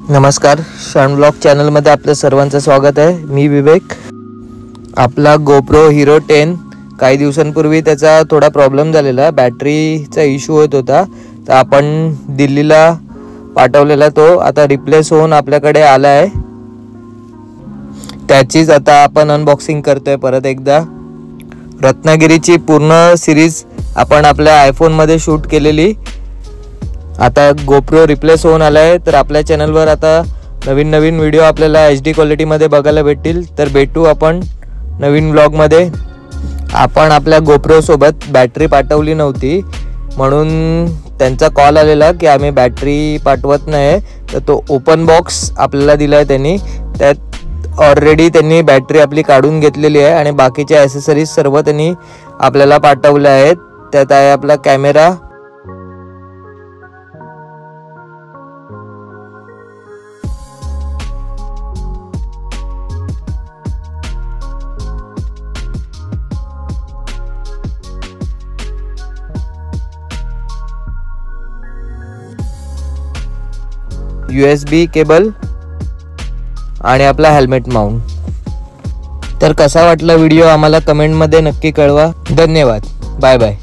नमस्कार, क्षण ब्लॉग चॅनलमध्ये आपलं सर्वांचं स्वागत आहे। मी विवेक। आपला गोप्रो हिरो 10 काही दिवसांपूर्वी त्याचा थोडा प्रॉब्लेम झालेला, बॅटरीचा इश्यू होत होता, तर आपण दिल्लीला पाठवलेला तो आता रिप्लेस होऊन आपल्याकडे आला आहे। त्याचीच आता आपण अनबॉक्सिंग करतोय परत एकदा। रत्नागिरीची पूर्ण सिरीज आपण आपल्या आयफोनमध्ये शूट केलेली आता गोप्रो रिप्लेस होऊन आलाय, तर आपल्या चॅनलवर आता नवीन व्हिडिओ आपल्याला HD क्वालिटीमध्ये बघायला भेटतील। तर भेटू आपण नवीन व्लॉगमध्ये। आपण आपल्या गोप्रो सोबत बॅटरी पाठवली नव्हती, म्हणून त्यांचा कॉल आलेला की आम्ही बॅटरी पाठवत नाही, तर तो ओपन बॉक्स आपल्याला दिलाय त्यांनी। त्यात ऑलरेडी त्यांनी बॅटरी आपली काढून घेतलेली आहे आणि बाकीचे ॲक्सेसरीज सर्व त्यांनी आपल्याला पाठवले आहेत। त्यात आहे आपला कॅमेरा, USB केबल आणि आपला हेल्मेट माउंट। तर कसा वाटला व्हिडिओ आम्हाला कमेंटमध्ये नक्की कळवा। धन्यवाद, बाय बाय।